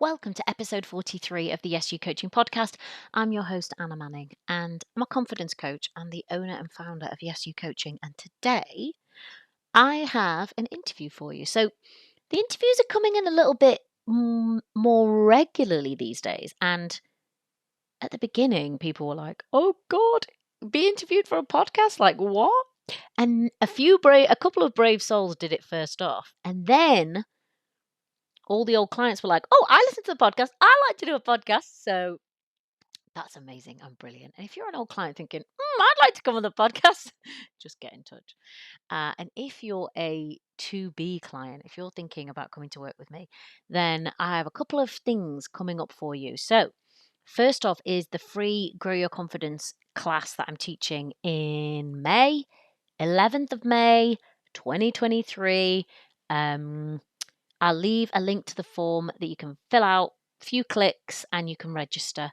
Welcome to episode 43 of the SU Coaching Podcast. I'm your host, Anna Manning, and I'm a confidence coach and the owner and founder of SU Coaching. And today I have an interview for you. So the interviews are coming in a little bit more regularly these days. And at the beginning, people were like, oh God, be interviewed for a podcast? Like what? And a couple of brave souls did it first off. And then all the old clients were like, oh, I listen to the podcast. I like to do a podcast. So that's amazing and brilliant. And if you're an old client thinking, I'd like to come on the podcast, just get in touch. And if you're a 2B client, if you're thinking about coming to work with me, then I have a couple of things coming up for you. So, first off is the free Grow Your Confidence class that I'm teaching in May, 11th of May, 2023. I'll leave a link to the form that you can fill out, a few clicks, and you can register.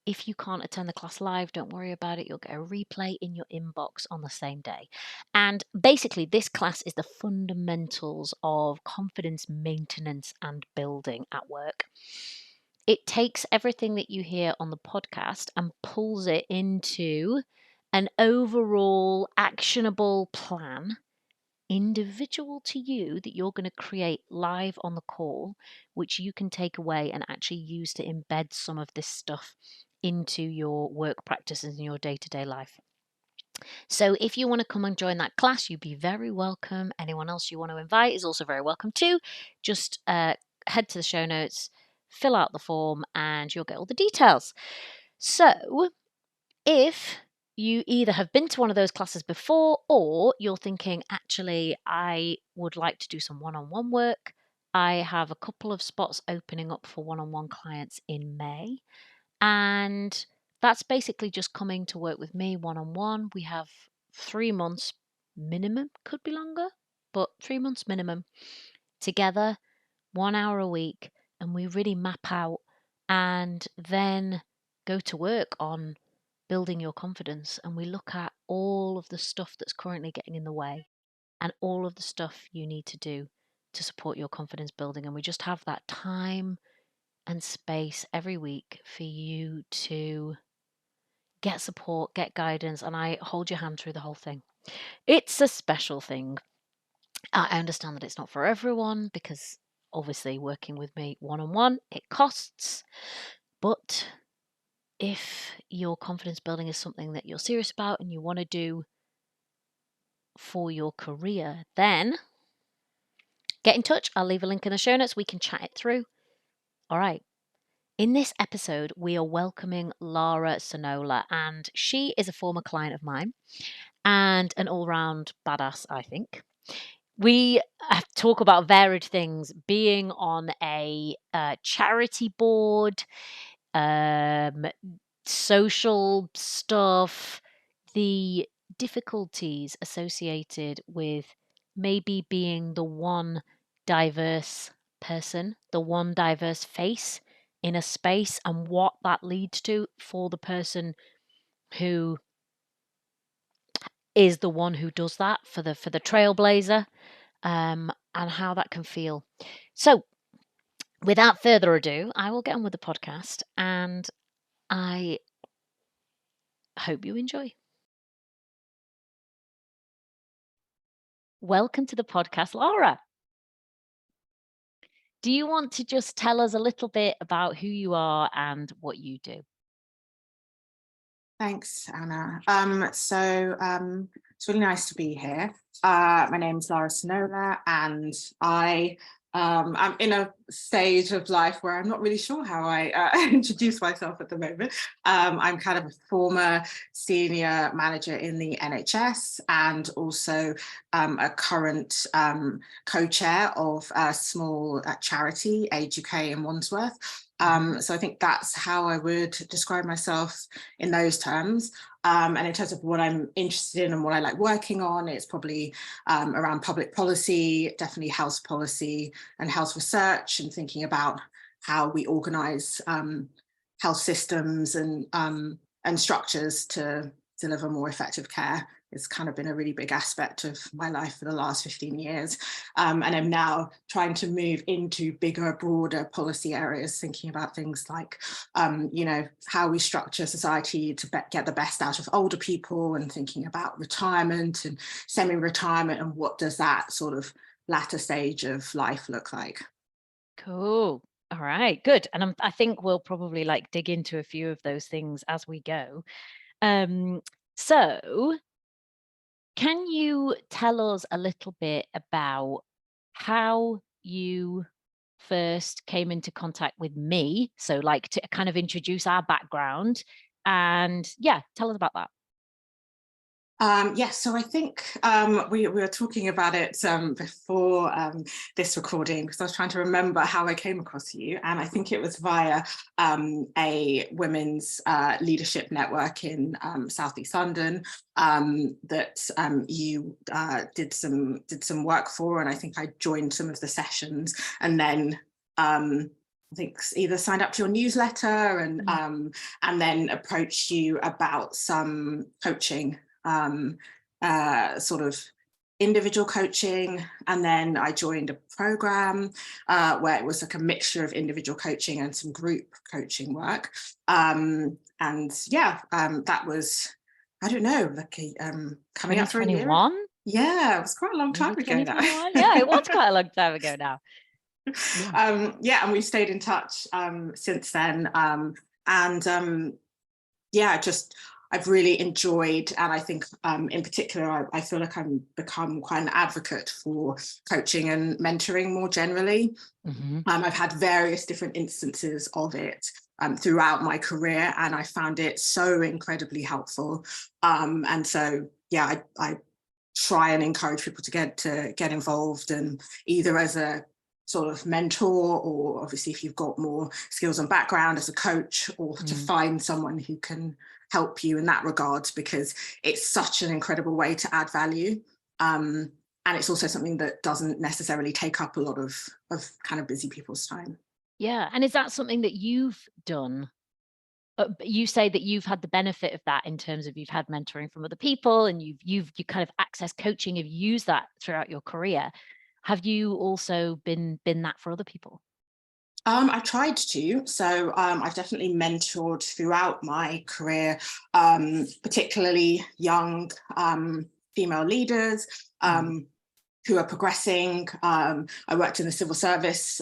If you can't attend the class live, don't worry about it. You'll get a replay in your inbox on the same day. And basically, this class is the fundamentals of confidence maintenance and building at work. It takes everything that you hear on the podcast and pulls it into an overall actionable plan individual to you that you're going to create live on the call, which you can take away and actually use to embed some of this stuff into your work practices in your day-to-day life. So if you want to come and join that class, you'd be very welcome. Anyone else you want to invite is also very welcome too. Just head to the show notes, fill out the form, and you'll get all the details. So if you either have been to one of those classes before or you're thinking, actually, I would like to do some one-on-one work, I have a couple of spots opening up for one-on-one clients in May. And that's basically just coming to work with me one-on-one. We have 3 months minimum, could be longer, but 3 months minimum together, 1 hour a week, and we really map out and then go to work on building your confidence. And we look at all of the stuff that's currently getting in the way and all of the stuff you need to do to support your confidence building. And we just have that time and space every week for you to get support, get guidance, and I hold your hand through the whole thing. It's a special thing. I understand that it's not for everyone because obviously working with me one-on-one, it costs. But if your confidence building is something that you're serious about and you want to do for your career, then get in touch. I'll leave a link in the show notes. We can chat it through. All right. In this episode, we are welcoming Lara Sonola, and she is a former client of mine and an all-round badass, I think. We talk about varied things, being on a charity board, social stuff, the difficulties associated with maybe being the one diverse person, the one diverse face in a space, and what that leads to for the person who is the one who does that for the trailblazer, and how that can feel. So without further ado, I will get on with the podcast, and I hope you enjoy. Welcome to the podcast, Lara. Do you want to just tell us a little bit about who you are and what you do? Thanks, Anna. It's really nice to be here. My name is Lara Sonola, and I'm in a stage of life where I'm not really sure how I introduce myself at the moment. I'm kind of a former senior manager in the NHS and also a current co-chair of a small charity, Age UK in Wandsworth. So I think that's how I would describe myself in those terms. And in terms of what I'm interested in and what I like working on, it's probably around public policy, definitely health policy and health research, and thinking about how we organise health systems and structures to deliver more effective care it's kind of been a really big aspect of my life for the last 15 years. And I'm now trying to move into bigger, broader policy areas, thinking about things like, how we structure society to get the best out of older people, and thinking about retirement and semi-retirement, and what does that sort of latter stage of life look like. Cool. All right, good. And I think we'll probably like dig into a few of those things as we go. Um, so can you tell us a little bit about how you first came into contact with me? So, like, to kind of introduce our background, and yeah, tell us about that. Yes, so I think we were talking about it before this recording, because I was trying to remember how I came across you, and I think it was via a women's leadership network in Southeast London that you did some work for, and I think I joined some of the sessions, and then I think either signed up to your newsletter and then approached you about some coaching, sort of individual coaching. And then I joined a program where it was like a mixture of individual coaching and some group coaching work. That was, I don't know, like coming up for a year. 2021? Yeah, it was quite a long time Maybe ago now. 2021? Yeah, it was quite a long time ago now. Yeah. And we've stayed in touch since then. Just I've really enjoyed, and I think in particular, I feel like I'm become quite an advocate for coaching and mentoring more generally. Hmm. I've had various different instances of it throughout my career, and I found it so incredibly helpful. I try and encourage people to get involved, and either as a sort of mentor, or obviously if you've got more skills and background as a coach, or to find someone who can help you in that regard, because it's such an incredible way to add value. And it's also something that doesn't necessarily take up a lot of kind of busy people's time. Yeah. And is that something that you've done? You say that you've had the benefit of that in terms of you've had mentoring from other people, and you kind of access coaching, have used that throughout your career. Have you also been that for other people? I tried to. So I've definitely mentored throughout my career, particularly young female leaders Mm. who are progressing. I worked in the civil service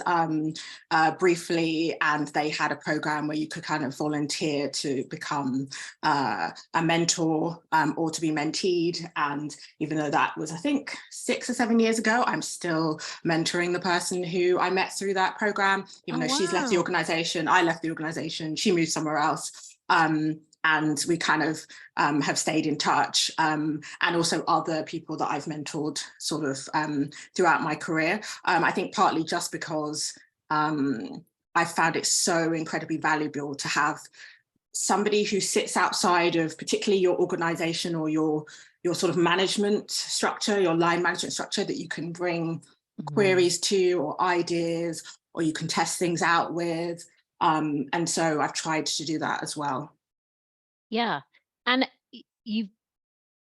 briefly, and they had a program where you could kind of volunteer to become a mentor or to be menteed. And even though that was, I think, 6 or 7 years ago, I'm still mentoring the person who I met through that program. Even Oh, though she's left the wow. organization, I left the organization, she moved somewhere else. And we kind of have stayed in touch, and also other people that I've mentored sort of throughout my career. I think partly just because I found it so incredibly valuable to have somebody who sits outside of particularly your organization or your sort of management structure, your line management structure, that you can bring Mm. queries to, or ideas, or you can test things out with. And so I've tried to do that as well. Yeah. And you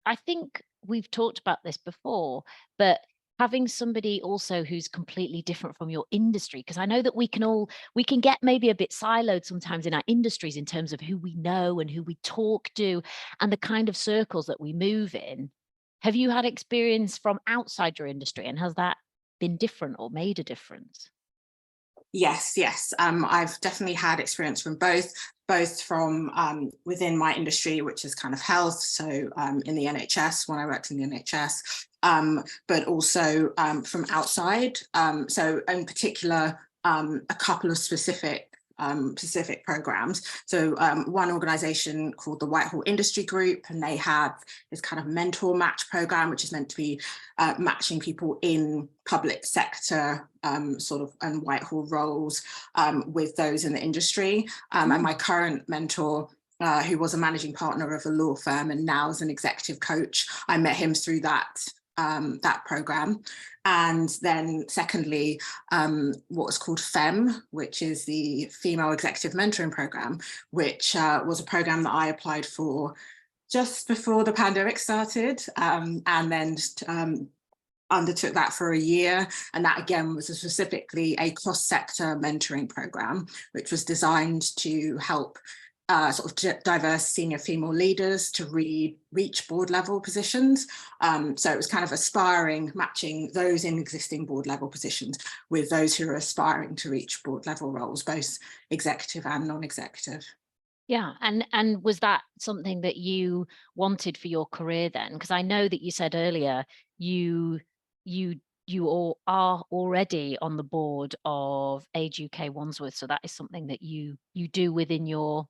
I think we've talked about this before, but having somebody also who's completely different from your industry, because I know that we can get maybe a bit siloed sometimes in our industries in terms of who we know and who we talk to and the kind of circles that we move in. Have you had experience from outside your industry, and has that been different or made a difference? Yes, yes. I've definitely had experience from both from within my industry, which is kind of health. So in the NHS, when I worked in the NHS, but also from outside. So in particular, a couple of specific programs. So one organization called the Whitehall Industry Group, and they have this kind of mentor match program, which is meant to be matching people in public sector sort of and Whitehall roles with those in the industry. And Mm. my current mentor, who was a managing partner of a law firm and now is an executive coach, I met him through that program. And then secondly, what was called FEM, which is the Female Executive Mentoring Program, which was a program that I applied for just before the pandemic started, and then undertook that for a year. And that again was specifically a cross-sector mentoring program, which was designed to help sort of diverse senior female leaders to reach board level positions. So it was kind of aspiring, matching those in existing board level positions with those who are aspiring to reach board level roles, both executive and non-executive. Yeah, and was that something that you wanted for your career then? Because I know that you said earlier you you you all are already on the board of Age UK Wandsworth, so that is something that you do within your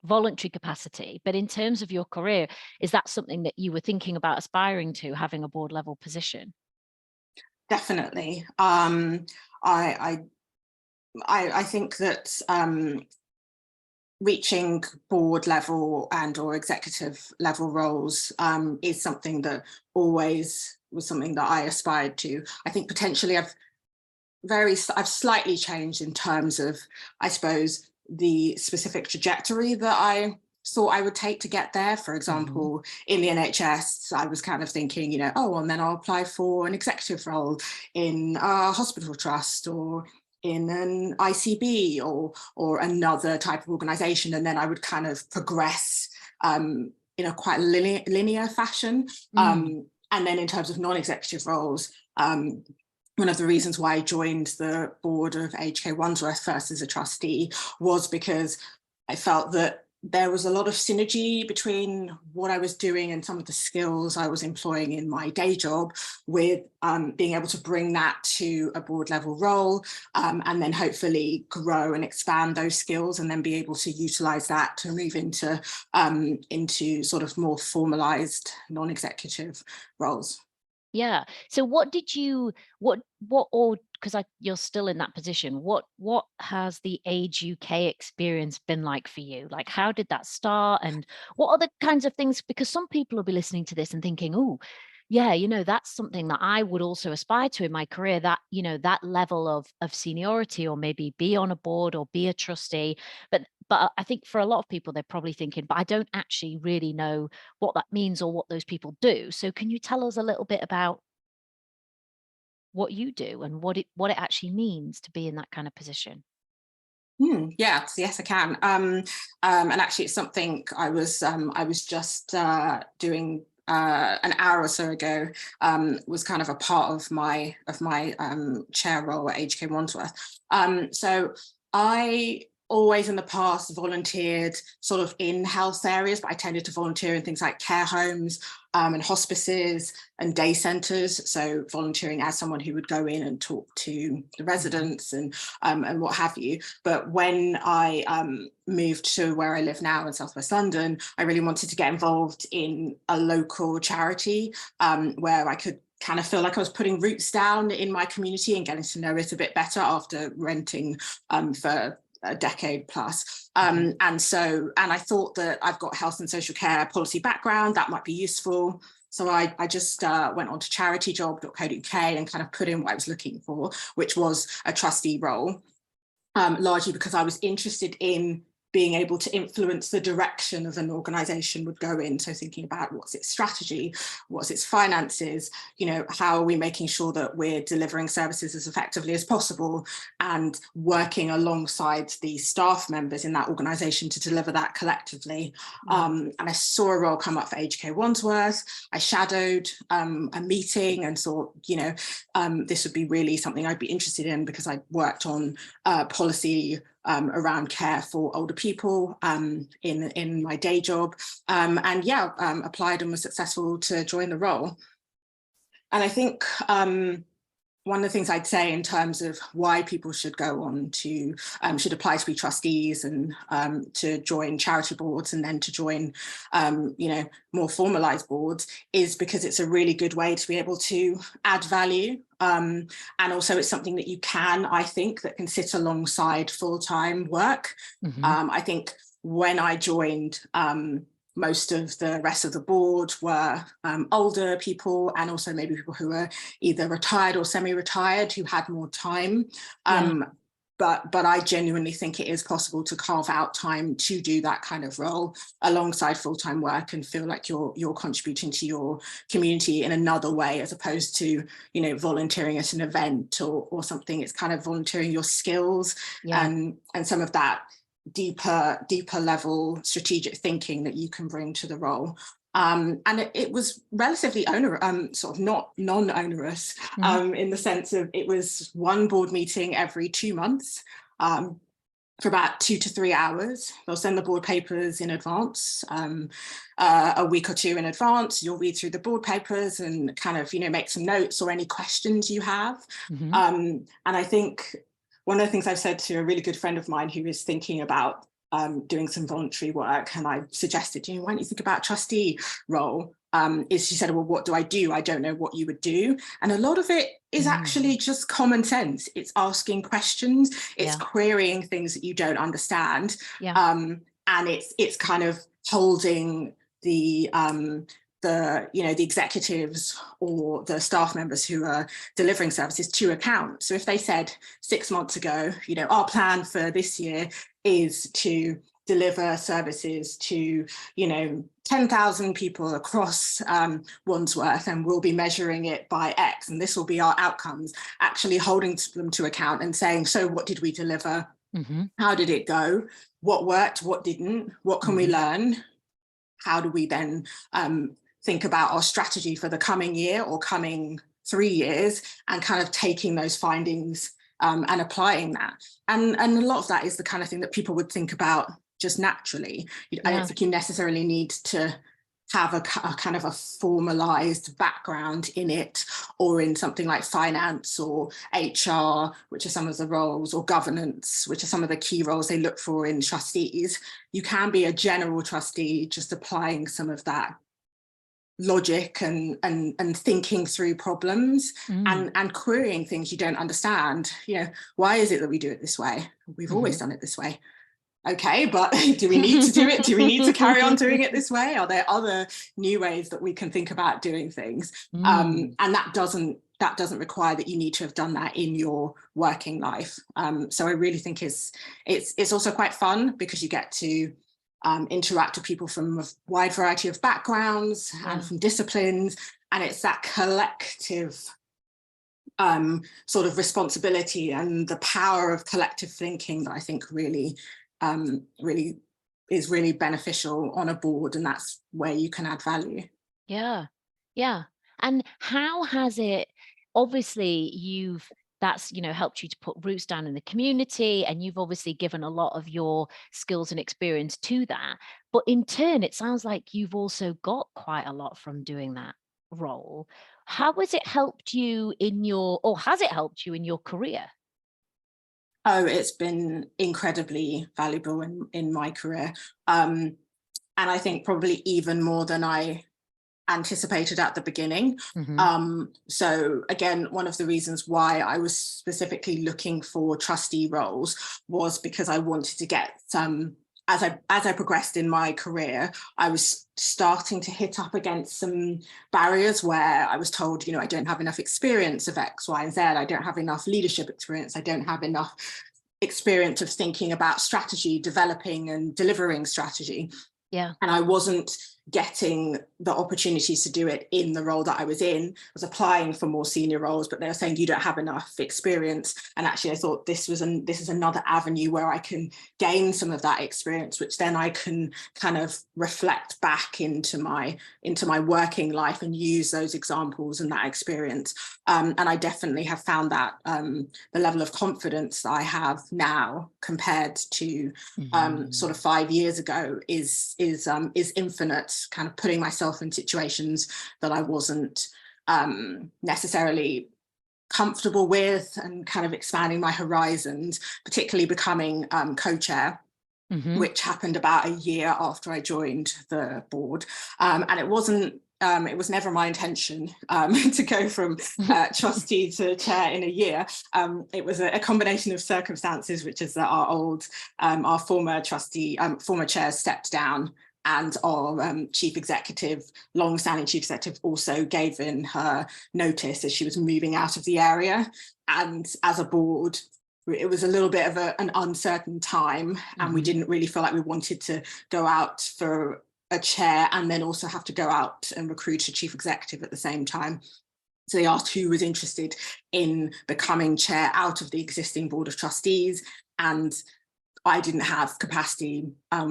voluntary capacity. But in terms of your career, is that something that you were thinking about aspiring to, having a board level position? Definitely. I, I think that reaching board level and or executive level roles is something that always was something that I aspired to. I think potentially I've slightly changed in terms of, I suppose, the specific trajectory that I thought I would take to get there. For Hmm. example, in the NHS, I was kind of thinking, oh, and then I'll apply for an executive role in a hospital trust or in an ICB or another type of organization. And then I would kind of progress in a quite linear fashion. Mm. And then in terms of non-executive roles, one of the reasons why I joined the board of HK Wandsworth first as a trustee was because I felt that there was a lot of synergy between what I was doing and some of the skills I was employing in my day job with being able to bring that to a board level role and then hopefully grow and expand those skills and then be able to utilize that to move into sort of more formalized non-executive roles. Yeah. So what did you what or because you're still in that position, what has the Age UK experience been like for you? Like how did that start and what are the kinds of things, because some people will be listening to this and thinking, "Oh, yeah, that's something that I would also aspire to in my career, that, that level of seniority, or maybe be on a board or be a trustee." But I think for a lot of people they're probably thinking, "But I don't actually really know what that means or what those people do." So can you tell us a little bit about what you do and what it actually means to be in that kind of position? Yes, I can. And actually, it's something I was just doing an hour or so ago. Was kind of a part of my chair role at HK Wandsworth. So I always in the past volunteered sort of in health areas, but I tended to volunteer in things like care homes and hospices and day centres. So volunteering as someone who would go in and talk to the Mhm. residents and what have you. But when I moved to where I live now in Southwest London, I really wanted to get involved in a local charity where I could kind of feel like I was putting roots down in my community and getting to know it a bit better after renting for a decade plus. Mhm. And I thought that I've got health and social care policy background, that might be useful. So I just went on to charityjob.co.uk and kind of put in what I was looking for, which was a trustee role, largely because I was interested in being able to influence the direction of an organization would go in. So thinking about what's its strategy, what's its finances, how are we making sure that we're delivering services as effectively as possible and working alongside the staff members in that organization to deliver that collectively. Mm. And I saw a role come up for HK Wandsworth. I shadowed a meeting and thought, this would be really something I'd be interested in because I worked on policy around care for older people in my day job. Applied and was successful to join the role. And I think one of the things I'd say in terms of why people should go on to should apply to be trustees and to join charity boards and then to join more formalized boards is because it's a really good way to be able to add value, and also it's something that you can, I think, that can sit alongside full-time work. Mhm. I think when I joined, most of the rest of the board were older people and also maybe people who were either retired or semi-retired who had more time. Yeah. but I genuinely think it is possible to carve out time to do that kind of role alongside full-time work and feel like you're contributing to your community in another way, as opposed to, volunteering at an event or something. It's kind of volunteering your skills Yeah. and some of that deeper level strategic thinking that you can bring to the role. And it was relatively sort of not non-onerous, in the sense of it was one board meeting every 2 months, for about 2 to 3 hours. They'll send the board papers in advance, a week or two in advance. You'll read through the board papers and kind of, make some notes or any questions you have. Mm-hmm. And I think one of the things I've said to a really good friend of mine who is thinking about doing some voluntary work, and I suggested, why don't you think about a trustee role? Is she said, well, what do? I don't know what you would do. And a lot of it is actually just common sense. It's asking questions, it's querying things that you don't understand. And it's kind of holding the executives or the staff members who are delivering services to account. So if they said 6 months ago, our plan for this year is to deliver services to, 10,000 people across Wandsworth, and we'll be measuring it by X, and this will be our outcomes, actually holding them to account and saying, so what did we deliver? How did it go? What worked? What didn't? What can we learn? How do we then think about our strategy for the coming year or coming 3 years, and kind of taking those findings and applying that? And a lot of that is the kind of thing that people would think about just naturally. I don't think you necessarily need to have a kind of a formalized background in it, or in something like finance or HR, which are some of the roles, or governance, which are some of the key roles they look for in trustees. You can be a general trustee, just applying some of that logic and thinking through problems and querying things you don't understand. Why is it that we do it this way? We've always done it this way. Okay, but do we need to do it? Do we need to carry on doing it this way? Are there other new ways that we can think about doing things? And that doesn't require that you need to have done that in your working life. So I really think it's also quite fun, because you get to interact with people from a wide variety of backgrounds and from disciplines, and it's that collective sort of responsibility and the power of collective thinking that I think really is really beneficial on a board, and that's where you can add value. Yeah. And how has it, obviously that's helped you to put roots down in the community, and you've obviously given a lot of your skills and experience to that, but in turn it sounds like you've also got quite a lot from doing that role. How has it helped you has it helped you in your career? Oh, it's been incredibly valuable in my career. And I think probably even more than I anticipated at the beginning. So again, one of the reasons why I was specifically looking for trustee roles was because I wanted to get some, as I progressed in my career, I was starting to hit up against some barriers where I was told, I don't have enough experience of X, Y, and Z. I don't have enough leadership experience. I don't have enough experience of thinking about strategy, developing and delivering strategy. Yeah. And I wasn't getting the opportunities to do it in the role that I was in. I was applying for more senior roles, but they were saying you don't have enough experience. And actually I thought this is another avenue where I can gain some of that experience, which then I can kind of reflect back into my working life and use those examples and that experience. And I definitely have found that the level of confidence that I have now compared to sort of 5 years ago is infinite, kind of putting myself in situations that I wasn't necessarily comfortable with, and kind of expanding my horizons, particularly becoming co-chair, which happened about a year after I joined the board. And it was never my intention to go from trustee to chair in a year. It was a combination of circumstances, which is that our former chair stepped down, and our long-standing chief executive, also gave in her notice as she was moving out of the area. And as a board, it was a little bit of an uncertain time, and we didn't really feel like we wanted to go out for a chair and then also have to go out and recruit a chief executive at the same time. So they asked who was interested in becoming chair out of the existing board of trustees, and I didn't have capacity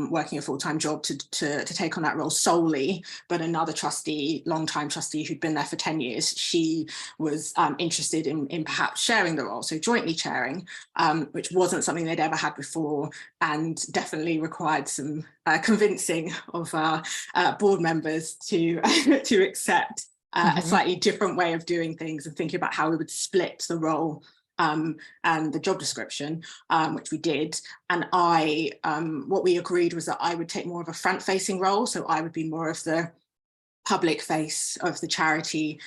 working a full-time job to take on that role solely, but another trustee, long-time trustee who'd been there for 10 years, she was interested in perhaps sharing the role, so jointly chairing, which wasn't something they'd ever had before, and definitely required some convincing of board members to, to accept a slightly different way of doing things and thinking about how we would split the role and the job description, which we did. And what we agreed was that I would take more of a front-facing role. So I would be more of the public face of the charity.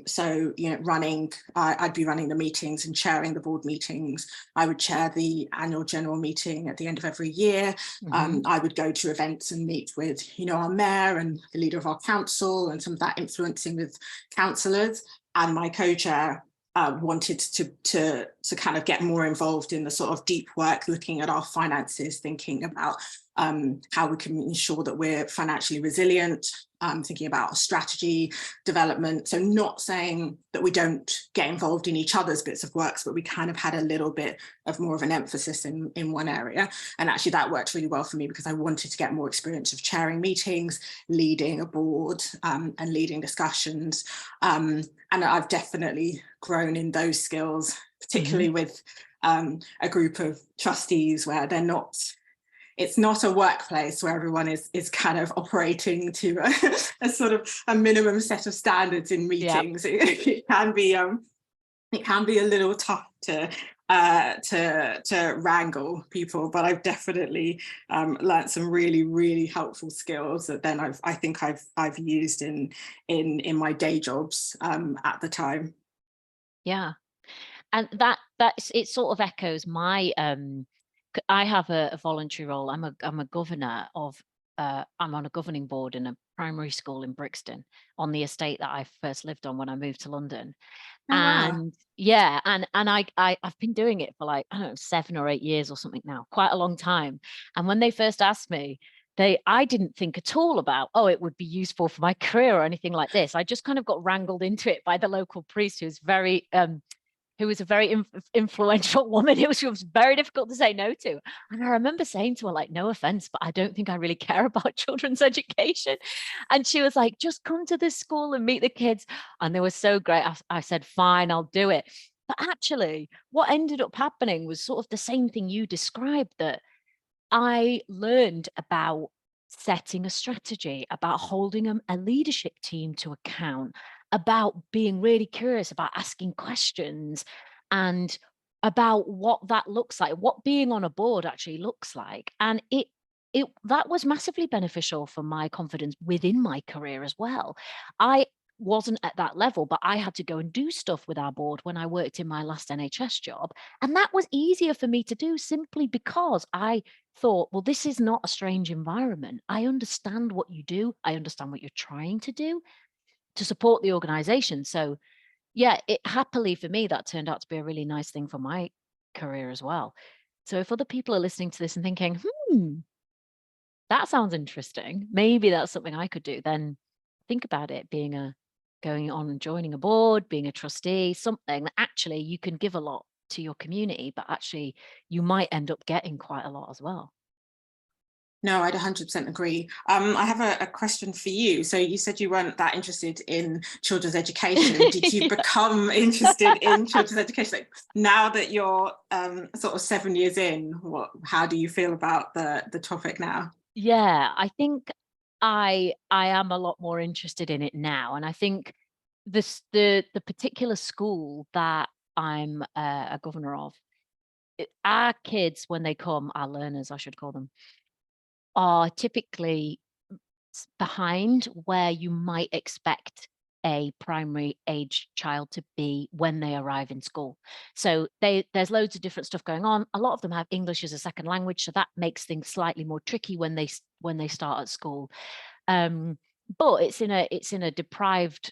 So, you know, I'd be running the meetings and chairing the board meetings. I would chair the annual general meeting at the end of every year. I would go to events and meet with, you know, our mayor and the leader of our council, and some of that influencing with councillors. And my co-chair wanted to kind of get more involved in the sort of deep work, looking at our finances, thinking about how we can ensure that we're financially resilient, thinking about strategy development. So not saying that we don't get involved in each other's bits of works, but we kind of had a little bit of more of an emphasis in one area. And actually that worked really well for me, because I wanted to get more experience of chairing meetings, leading a board, and leading discussions. And I've definitely grown in those skills, particularly with a group of trustees where it's not a workplace where everyone is kind of operating to a sort of a minimum set of standards in meetings. It can be a little tough to wrangle people, but I've definitely learned some really, really helpful skills that then I think I've used in my day jobs at the time. Yeah. And it sort of echoes my I have a voluntary role. I'm a governor of I'm on a governing board in a primary school in Brixton, on the estate that I first lived on when I moved to London. Oh wow. And yeah, and I've been doing it for, like, I don't know, 7 or 8 years or something now, quite a long time. And when they first asked me, I didn't think at all about, oh, it would be useful for my career or anything like this. I just kind of got wrangled into it by the local priest, who was a very influential woman. She was very difficult to say no to. And I remember saying to her, like, no offense, but I don't think I really care about children's education. And she was like, just come to this school and meet the kids. And they were so great. I said, fine, I'll do it. But actually, what ended up happening was sort of the same thing you described, that I learned about setting a strategy, about holding a leadership team to account, about being really curious, about asking questions, and about what that looks like, what being on a board actually looks like. And it that was massively beneficial for my confidence within my career as well. I wasn't at that level, but I had to go and do stuff with our board when I worked in my last NHS job. And that was easier for me to do, simply because I thought, well, this is not a strange environment. I understand what you do. I understand what you're trying to do to support the organization. So yeah, it happily for me, that turned out to be a really nice thing for my career as well. So if other people are listening to this and thinking, that sounds interesting, maybe that's something I could do, then think about it, going on and joining a board, being a trustee, something that actually you can give a lot to your community, but actually you might end up getting quite a lot as well. No, I'd 100% agree. I have a question for you. So you said you weren't that interested in children's education. Did you become interested in children's education? Like, now that you're sort of 7 years in, how do you feel about the topic now? Yeah, I think I am a lot more interested in it now, and I think the particular school that I'm a governor of, our kids, when they come, our learners, I should call them, are typically behind where you might expect a primary age child to be when they arrive in school. So there's loads of different stuff going on. A lot of them have English as a second language, so that makes things slightly more tricky when they start at school. But it's in a deprived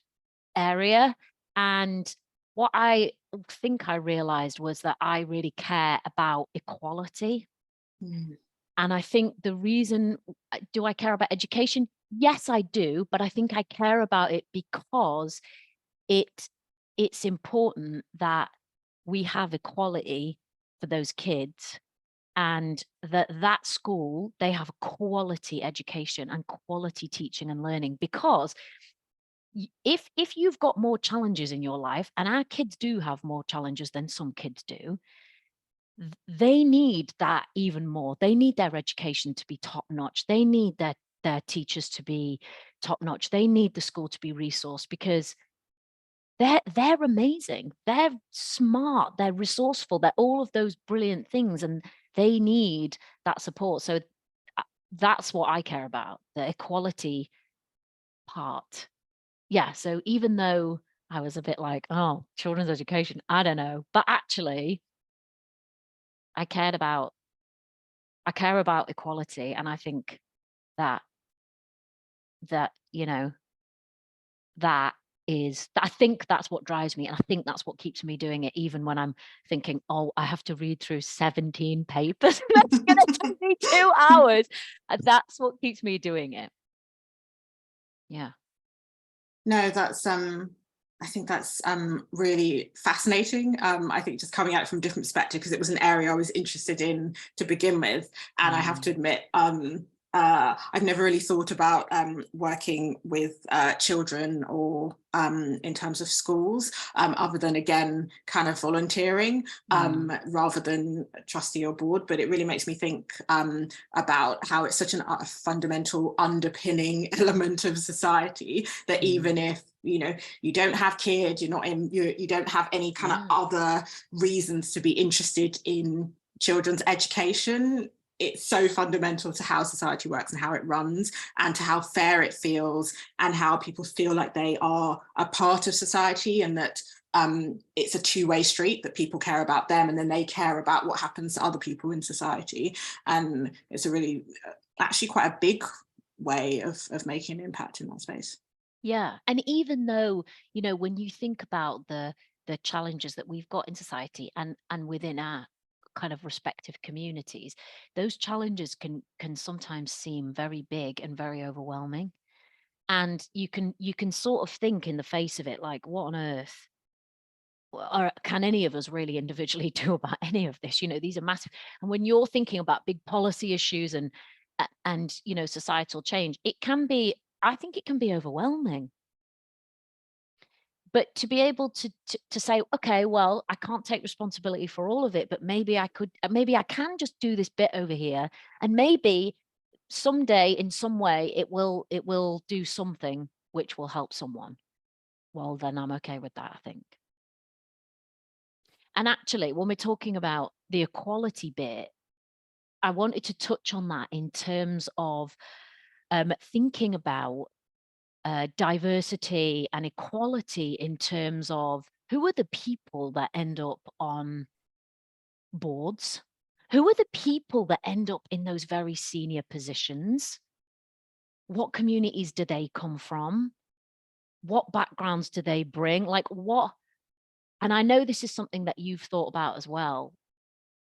area, and what I think I realized was that I really care about equality. Mm. And I think the reason do I care about education? Yes, I do, but I think I care about it because it it's important that we have equality for those kids, and that school, they have quality education and quality teaching and learning, because if you've got more challenges in your life, and our kids do have more challenges than some kids do, they need that even more. They need their education to be top notch. They need their teachers to be top notch. They need the school to be resourced, because they're amazing. They're smart. They're resourceful. They're all of those brilliant things, and they need that support. So uh, that's what I care about, the equality part. Yeah. So even though I was a bit like, oh, children's education, I don't know, but actually, I cared about I care about equality, and I think that that that I think that's what drives me, and I think that's what keeps me doing it, even when I'm thinking, "Oh, I have to read through 17 papers, and that's gonna take me 2 hours." That's what keeps me doing it. Yeah. No, that's I think that's really fascinating. I think just coming at it from a different perspective, because it was an area I was interested in to begin with. And I have to Mm, admit, I've never really thought about working with children, or in terms of schools, other than, again, kind of volunteering, mm, rather than trustee or board. But it really makes me think about how it's such an fundamental underpinning element of society, that mm. even if you don't have kids, you don't have any kind of Yeah. other reasons to be interested in children's education, it's so fundamental to how society works and how it runs, and to how fair it feels, and how people feel like they are a part of society, and that it's a two-way street, that people care about them and then they care about what happens to other people in society. And it's a really, actually quite a big way of making an impact in that space. Yeah. And even though, when you think about the challenges that we've got in society, and within our kind of respective communities, those challenges can sometimes seem very big and very overwhelming. And you can sort of think in the face of it, like, what on earth or can any of us really individually do about any of this? These are massive. And when you're thinking about big policy issues and societal change, I think it can be overwhelming. But to be able to say, okay, well, I can't take responsibility for all of it, but maybe I can just do this bit over here, and maybe someday in some way it will do something which will help someone. Well, then I'm okay with that, I think. And actually, when we're talking about the equality bit, I wanted to touch on that in terms of thinking about diversity and equality, in terms of who are the people that end up on boards? Who are the people that end up in those very senior positions? What communities do they come from? What backgrounds do they bring? Like what? And I know this is something that you've thought about as well.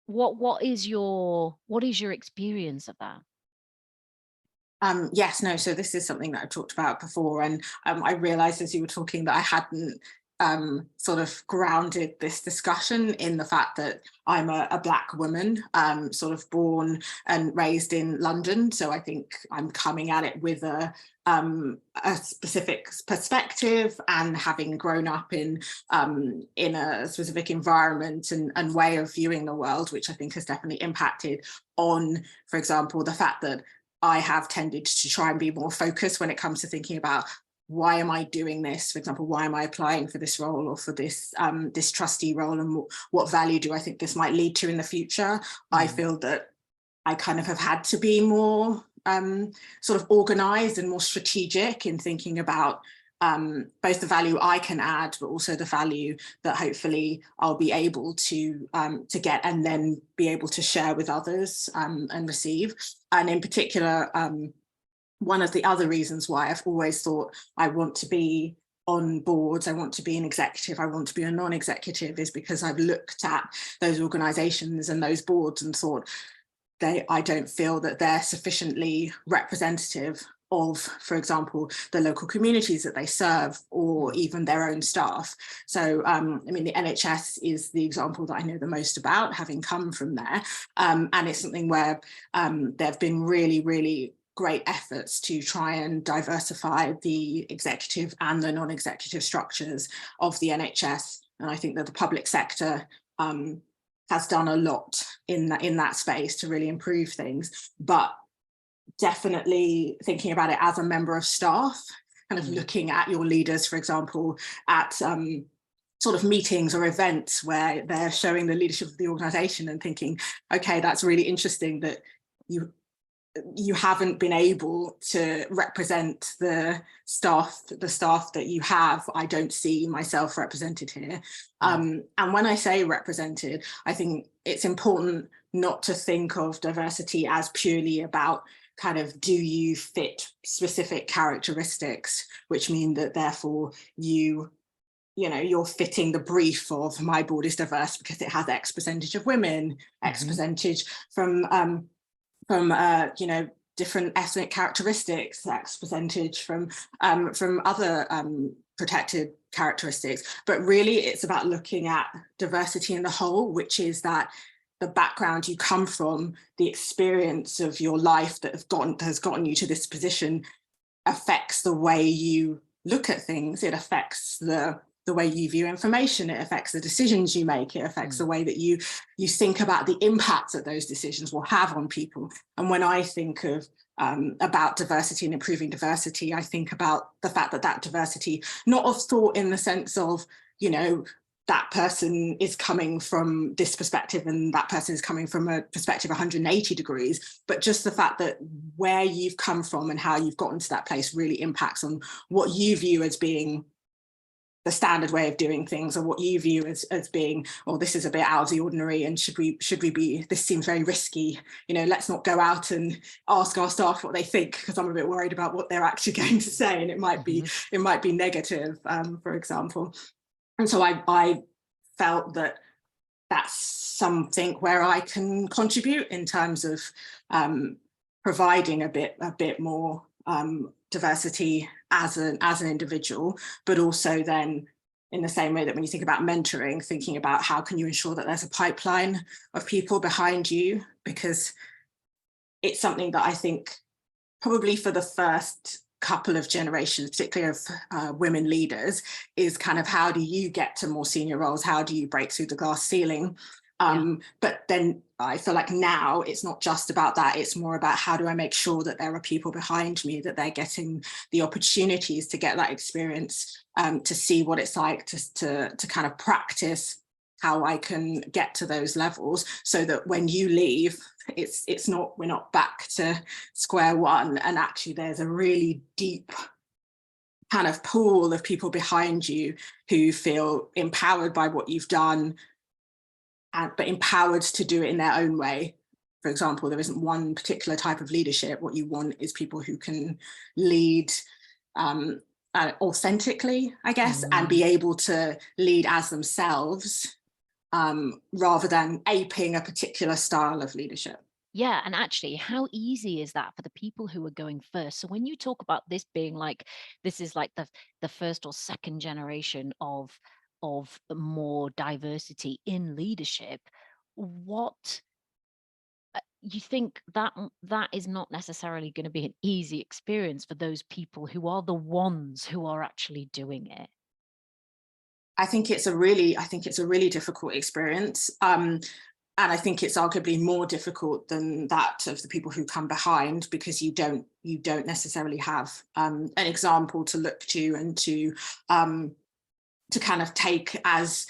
What is your experience of that? Yes, no. So this is something that I've talked about before, and I realised as you were talking that I hadn't sort of grounded this discussion in the fact that I'm a Black woman, sort of born and raised in London. So I think I'm coming at it with a specific perspective, and having grown up in a specific environment and way of viewing the world, which I think has definitely impacted on, for example, the fact that I have tended to try and be more focused when it comes to thinking about, why am I doing this? For example, why am I applying for this role, or for this trustee role, and what value do I think this might lead to in the future? I Mm, feel that I kind of have had to be more sort of organized and more strategic in thinking about both the value I can add, but also the value that hopefully I'll be able to get, and then be able to share with others and receive. And in particular, one of the other reasons why I've always thought I want to be on boards, I want to be an executive, I want to be a non-executive, is because I've looked at those organizations and those boards and thought, I don't feel that they're sufficiently representative of, for example, the local communities that they serve, or even their own staff. So, I mean, the NHS is the example that I know the most about, having come from there. And it's something where there have been really, really great efforts to try and diversify the executive and the non-executive structures of the NHS. And I think that the public sector has done a lot in that space to really improve things. But definitely thinking about it as a member of staff, kind of looking at your leaders, for example, at sort of meetings or events where they're showing the leadership of the organization and thinking, okay, that's really interesting that you haven't been able to represent the staff that you have. I don't see myself represented here. And when I say represented, I think it's important not to think of diversity as purely about kind of, do you fit specific characteristics, which mean that therefore you're fitting the brief of, my board is diverse because it has X percentage of women, X percentage from different ethnic characteristics, X percentage from other protected characteristics. But really, it's about looking at diversity in the whole, which is that the background you come from, the experience of your life that has gotten you to this position, affects the way you look at things. It affects the way you view information. It affects the decisions you make. It affects the way that you think about the impact that those decisions will have on people. And when I think of about diversity and improving diversity, I think about the fact that diversity, not of thought in the sense of, that person is coming from this perspective and that person is coming from a perspective 180 degrees, but just the fact that where you've come from and how you've gotten to that place really impacts on what you view as being the standard way of doing things, or what you view as being, oh, this is a bit out of the ordinary, and should we be, this seems very risky, let's not go out and ask our staff what they think, because I'm a bit worried about what they're actually going to say, and it might be negative, for example. And so I felt that that's something where I can contribute in terms of providing a bit more diversity as an individual, but also then in the same way that when you think about mentoring, thinking about how can you ensure that there's a pipeline of people behind you, because it's something that I think probably for the first couple of generations, particularly of women leaders, is kind of, how do you get to more senior roles? How do you break through the glass ceiling? But then I feel like now it's not just about that. It's more about, how do I make sure that there are people behind me, that they're getting the opportunities to get that experience, to see what it's like to kind of practice how I can get to those levels, so that when you leave, we're not back to square one. And actually there's a really deep kind of pool of people behind you who feel empowered by what you've done, but empowered to do it in their own way. For example, there isn't one particular type of leadership. What you want is people who can lead authentically, I guess, and be able to lead as themselves, rather than aping a particular style of leadership. Yeah, and actually, how easy is that for the people who are going first? So when you talk about this being like, this is like the first or second generation of more diversity in leadership, what you think that is not necessarily going to be an easy experience for those people who are the ones who are actually doing it? I think it's a really difficult experience. And I think it's arguably more difficult than that of the people who come behind, because you don't necessarily have an example to look to, and to kind of take as,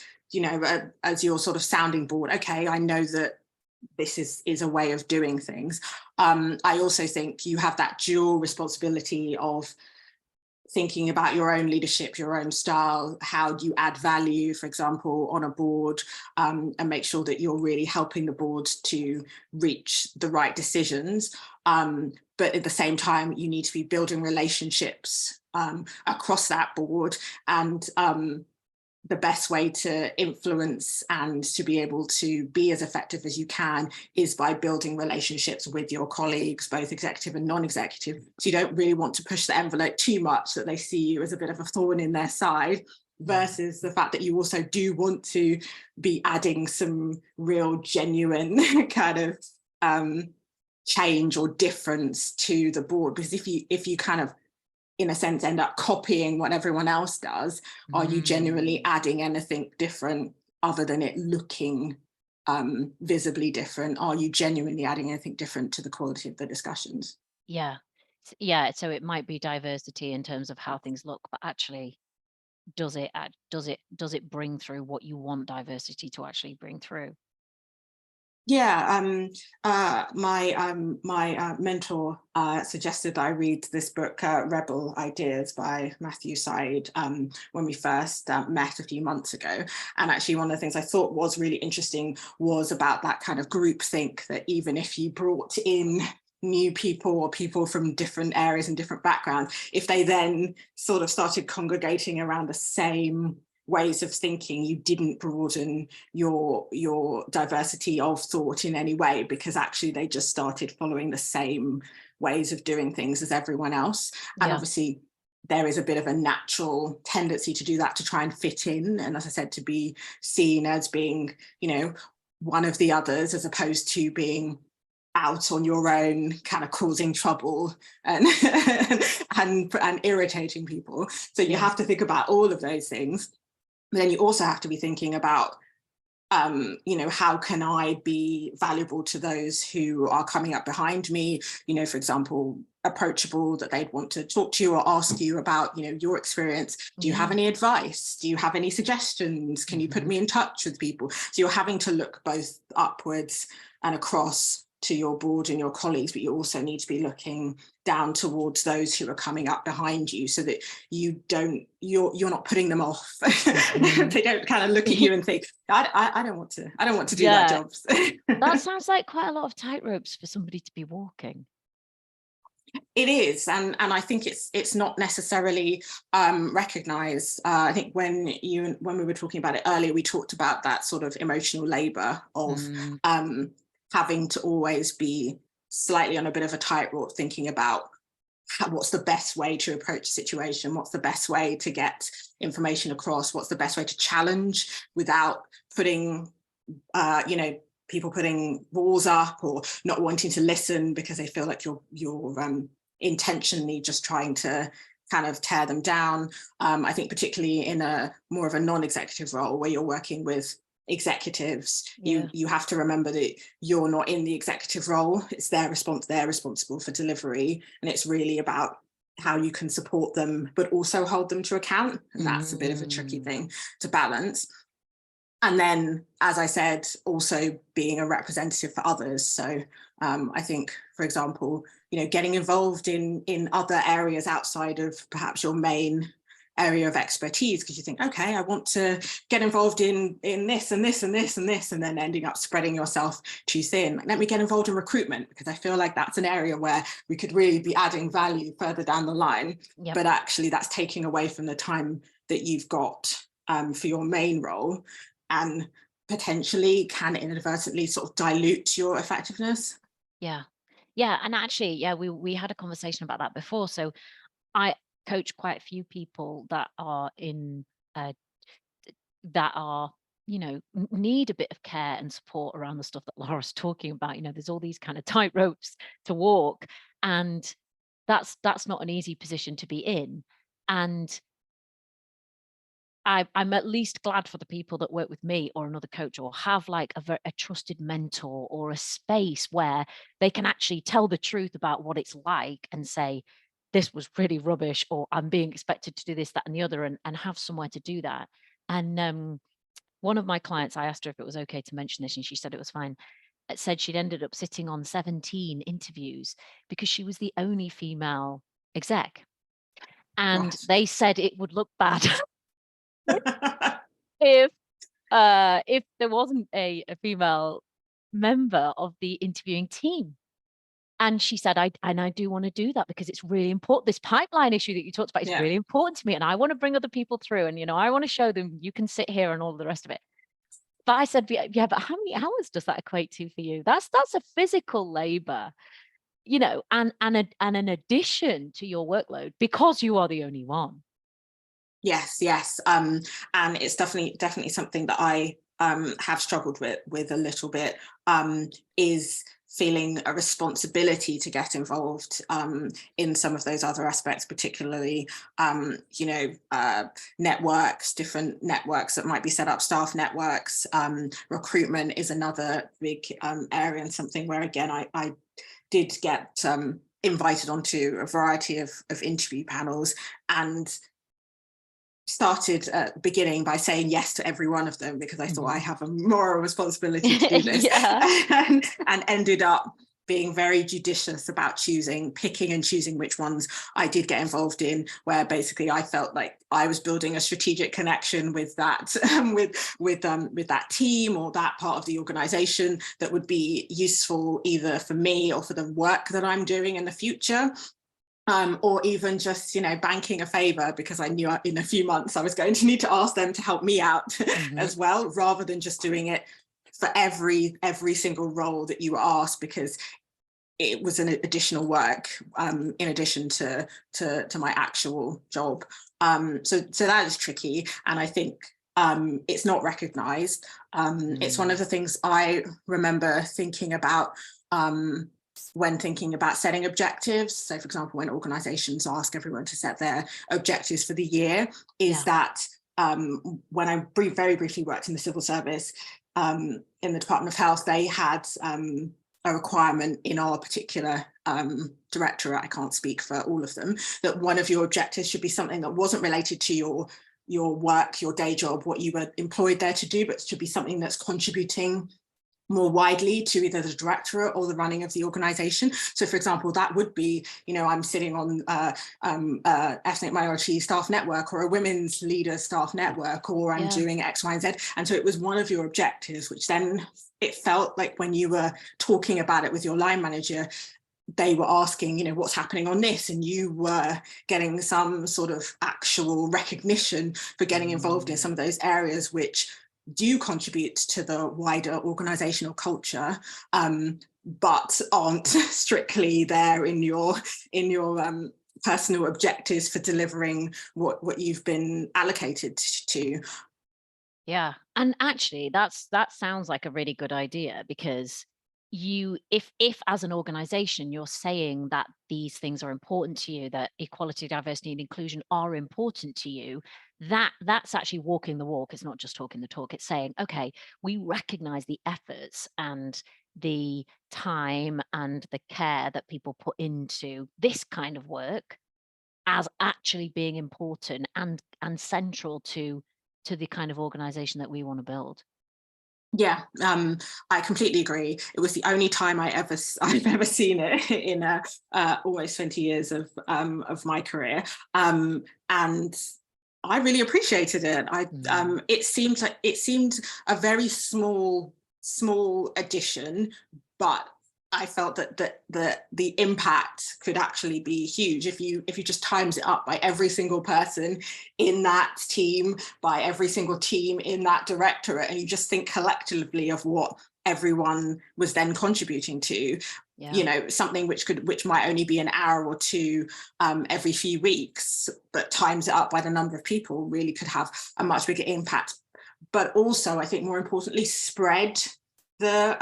as your sort of sounding board. Okay, I know that this is a way of doing things. I also think you have that dual responsibility of thinking about your own leadership, your own style, how do you add value, for example, on a board, and make sure that you're really helping the board to reach the right decisions. But at the same time, you need to be building relationships across that board, and the best way to influence and to be able to be as effective as you can is by building relationships with your colleagues, both executive and non-executive. So you don't really want to push the envelope too much that they see you as a bit of a thorn in their side, versus the fact that you also do want to be adding some real genuine kind of change or difference to the board. Because if you kind of, in a sense, end up copying what everyone else does, are you genuinely adding anything different other than it looking visibly different? Are you genuinely adding anything different to the quality of the discussions? Yeah. Yeah, so it might be diversity in terms of how things look, but actually does it bring through what you want diversity to actually bring through? Yeah, my mentor suggested I read this book, Rebel Ideas by Matthew Syed, when we first met a few months ago. And actually, one of the things I thought was really interesting was about that kind of groupthink, that even if you brought in new people or people from different areas and different backgrounds, if they then sort of started congregating around the same ways of thinking, you didn't broaden your diversity of thought in any way, because actually they just started following the same ways of doing things as everyone else. And Yeah. obviously there is a bit of a natural tendency to do that, to try and fit in, and as I said, to be seen as being, one of the others, as opposed to being out on your own, kind of causing trouble and and irritating people. So you Yeah. have to think about all of those things. But then you also have to be thinking about, how can I be valuable to those who are coming up behind me? For example, approachable, that they'd want to talk to you or ask you about, your experience. Do you have Yeah. any advice? Do you have any suggestions? Can you put Mhm. me in touch with people? So you're having to look both upwards and across to your board and your colleagues, but you also need to be looking down towards those who are coming up behind you, so that you're not putting them off. Mhm. They don't kind of look at you and think, I don't want to do that Yeah. job. That sounds like quite a lot of tightropes for somebody to be walking. It is, and I think it's not necessarily recognized. I think when we were talking about it earlier, we talked about that sort of emotional labor of Mm, having to always be slightly on a bit of a tightrope, thinking about what's the best way to approach a situation, what's the best way to get information across, what's the best way to challenge without putting people putting walls up or not wanting to listen because they feel like you're intentionally just trying to kind of tear them down. I think particularly in a more of a non-executive role where you're working with executives, you yeah. you have to remember that you're not in the executive role. It's their response. They're responsible for delivery, and it's really about how you can support them but also hold them to account, and that's a bit of a tricky Mm, thing to balance. And then, as I said, also being a representative for others. So I think, for example, getting involved in other areas outside of perhaps your main area of expertise, because you think, okay, I want to get involved in this and this and this and this, and then ending up spreading yourself too thin. Let me get involved in recruitment, because I feel like that's an area where we could really be adding value further down the line, yep. but actually that's taking away from the time that you've got for your main role, and potentially can inadvertently sort of dilute your effectiveness. Yeah. Yeah, and actually, yeah, we had a conversation about that before. So I coach quite a few people uh that are, need a bit of care and support around the stuff that Laura's talking about. There's all these kind of tight ropes to walk, and that's not an easy position to be in. And I'm at least glad for the people that work with me or another coach, or have like a trusted mentor or a space where they can actually tell the truth about what it's like and say, this was really rubbish, or I'm being expected to do this, that, and the other, and have somewhere to do that. And one of my clients, I asked her if it was okay to mention this, and she said it was fine. It said she'd ended up sitting on 17 interviews because she was the only female exec. And Gosh. they said it would look bad if there wasn't a female member of the interviewing team. And she said, I do want to do that because it's really important. This pipeline issue that you talked about is Yeah. really important to me. And I want to bring other people through. And, I want to show them you can sit here and all of the rest of it. But I said, yeah, but how many hours does that equate to for you? That's a physical labor, and an addition to your workload because you are the only one. Yes. And it's definitely something that I have struggled with a little bit, is feeling a responsibility to get involved in some of those other aspects, particularly networks, different networks that might be set up, staff networks. Recruitment is another big area, and something where again I did get invited onto a variety of interview panels, and started at the beginning by saying yes to every one of them because I thought I have a moral responsibility to do this. Yeah. and ended up being very judicious about picking and choosing which ones I did get involved in, where basically I felt like I was building a strategic connection with that with that team or that part of the organization that would be useful either for me or for the work that I'm doing in the future. Or even just, banking a favor because I knew in a few months I was going to need to ask them to help me out as well, rather than just doing it for every single role that you were asked, because it was an additional work in addition to my actual job. So that is tricky, and I think it's not recognized. It's one of the things I remember thinking about when thinking about setting objectives. So for example, when organizations ask everyone to set their objectives for the year, is that when I very briefly worked in the civil service, in the Department of Health, they had a requirement in our particular directorate, I can't speak for all of them, that one of your objectives should be something that wasn't related to your work, your day job, what you were employed there to do, but should be something that's contributing more widely to either the directorate or the running of the organization. So for example, that would be, I'm sitting on ethnic minority staff network or a women's leader staff network, or I'm doing X, Y, and Z. And so it was one of your objectives, which then it felt like when you were talking about it with your line manager, they were asking, what's happening on this, and you were getting some sort of actual recognition for getting involved in some of those areas which do contribute to the wider organizational culture, but aren't strictly there in your personal objectives for delivering what you've been allocated to. Yeah. And actually that sounds like a really good idea, because if as an organization you're saying that these things are important to you, that equality, diversity and inclusion are important to you, that's actually walking the walk. It's not just talking the talk. It's saying, okay, we recognize the efforts and the time and the care that people put into this kind of work as actually being important and central to the kind of organization that we want to build. Yeah, I completely agree. It was the only time I've ever seen it in almost 20 years of my career, and I really appreciated it. It seemed a very small addition, but I felt that the impact could actually be huge if you just times it up by every single person in that team, by every single team in that directorate, and you just think collectively of what everyone was then contributing to. Something which might only be an hour or two every few weeks, but times it up by the number of people really could have a much bigger impact. But also, I think more importantly, spreads the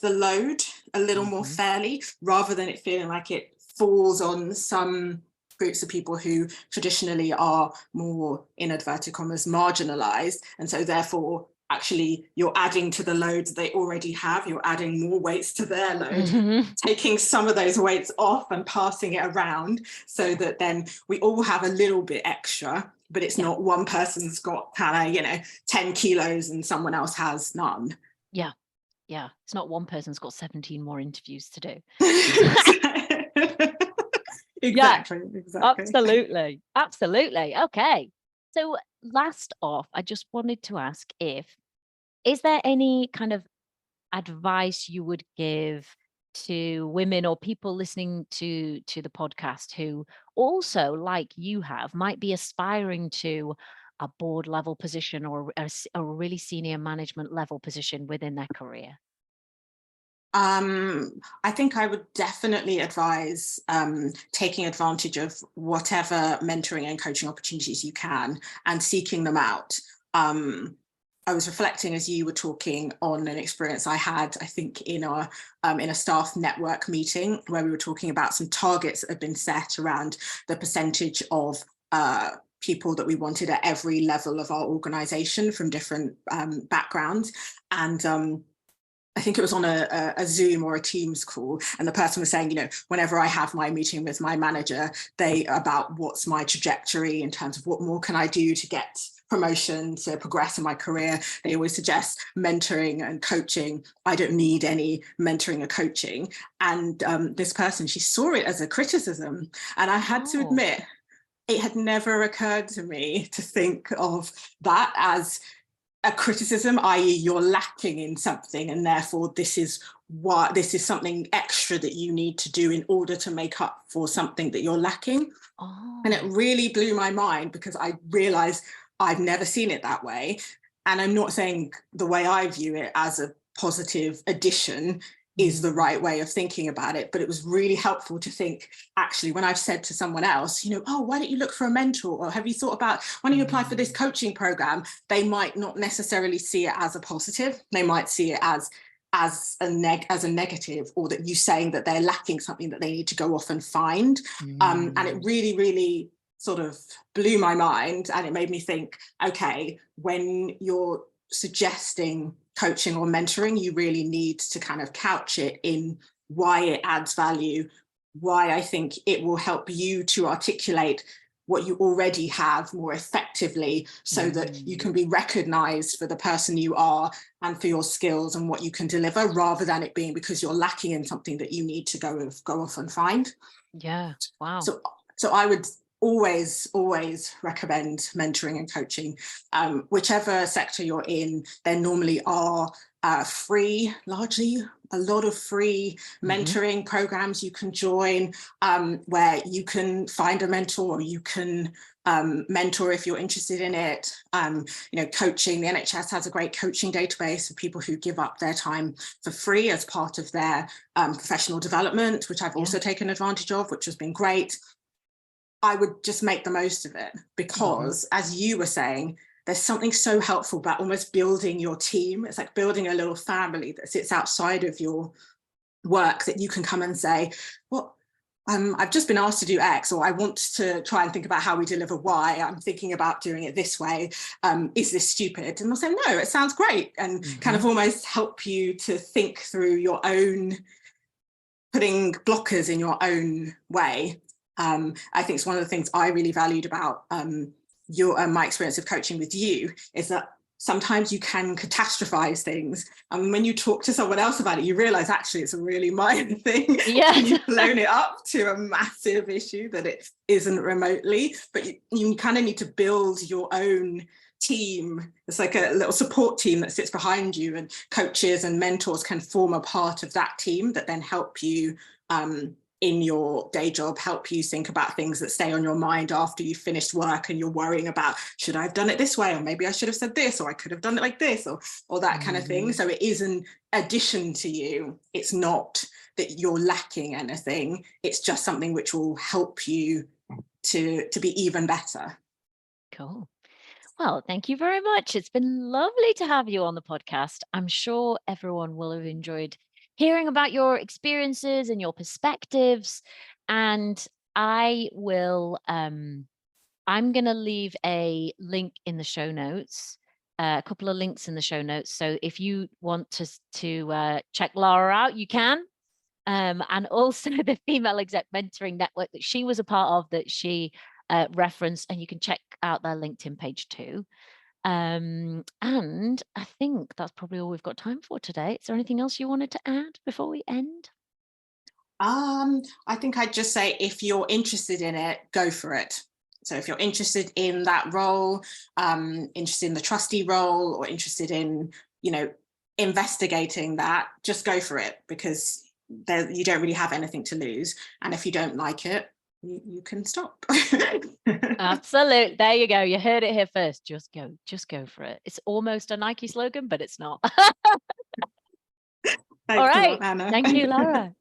load a little more fairly, rather than it feeling like it falls on some groups of people who traditionally are more, in inverted commas, marginalized, and so therefore actually you're adding to the load they already have, you're adding more weights to their load, taking some of those weights off and passing it around, so that then we all have a little bit extra, but it's not one person's got 10 kilos and someone else has none. Yeah, it's not one person's got 17 more interviews to do. Yeah, Exactly. absolutely. Absolutely. Okay. So last off, I just wanted to ask if is there any kind of advice you would give to women or people listening to the podcast who also, like you have, might be aspiring to a board level position or a really senior management level position within their career? I think I would definitely advise taking advantage of whatever mentoring and coaching opportunities you can and seeking them out. I was reflecting as you were talking on an experience I had, I think, in a staff network meeting where we were talking about some targets that had been set around the percentage of people that we wanted at every level of our organisation from different backgrounds, and I think it was on a Zoom or a Teams call, and the person was saying, whenever I have my meeting with my manager, they about what's my trajectory in terms of what more can I do to get promotion, to progress in my career. They always suggest mentoring and coaching. I don't need any mentoring or coaching. And this person, she saw it as a criticism, and I had to Oh, admit, it had never occurred to me to think of that as a criticism, i.e., you're lacking in something, and therefore this is something extra that you need to do in order to make up for something that you're lacking. And it oh. really blew my mind because I realized I've never seen it that way. And I'm not saying the way I view it as a positive addition is the Mm, right way of thinking about it. But it was really helpful to think, actually, when I've said to someone else, oh, why don't you look for a mentor? Or have you thought about, why don't you apply for this mm, coaching program? They might not necessarily see it as a positive. They might see it as a negative, or that you saying that they're lacking something that they need to go off and find. And it mm, really, really sort of blew my mind, and it made me think, okay, when you're suggesting coaching or mentoring, you really need to kind of couch it in why it adds value, why I think it will help you to articulate what you already have more effectively so that you mm. can be recognized for the person you are and for your skills and what you can deliver, rather than it being because you're lacking in something that you need to go off and find. Yeah. Wow. So I would always recommend mentoring and coaching. Whichever sector you're in, there normally are free, largely a lot of free Mhm. mentoring programs you can join, where you can find a mentor, or you can mentor if you're interested in it. Coaching, the NHS has a great coaching database for people who give up their time for free as part of their professional development, which I've Yeah. also taken advantage of, which has been great. I would just make the most of it Mhm. because, as you were saying, there's something so helpful about almost building your team. It's like building a little family that sits outside of your work, that you can come and say, well, I've just been asked to do X, or I want to try and think about how we deliver Y. I'm thinking about doing it this way. Is this stupid? And they'll say, no, it sounds great. And kind of Mhm. almost help you to think through your own, putting blockers in your own way. I think it's one of the things I really valued about my experience of coaching with you, is that sometimes you can catastrophize things, and when you talk to someone else about it, you realize actually it's a really minor thing, and Yes. you've blown it up to a massive issue that it isn't remotely. But you kind of need to build your own team. It's like a little support team that sits behind you, and coaches and mentors can form a part of that team that then help you in your day job, help you think about things that stay on your mind after you've finished work and you're worrying about, should I have done it this way, or maybe I should have said this, or I could have done it like this, or that kind of thing. Mhm. So it is an addition to you. It's not that you're lacking anything. It's just something which will help you to be even better. Cool. Well, thank you very much. It's been lovely to have you on the podcast. I'm sure everyone will have enjoyed hearing about your experiences and your perspectives. And I will I'm going to leave a link in the show notes, a couple of links in the show notes. So if you want to check Lara out, you can. And also the female exec mentoring network that she was a part of, that she referenced, and you can check out their LinkedIn page too. And I think that's probably all we've got time for today. Is there anything else you wanted to add before we end? I think I'd just say if you're interested in it, go for it. So if you're interested in that role, interested in the trustee role, or interested in, investigating that, just go for it, because you don't really have anything to lose. And if you don't like it, you can stop. Absolutely. There you go. You heard it here first. Just go for it. It's almost a Nike slogan, but it's not. All Thanks a lot, right. Anna. Thank you, Lara.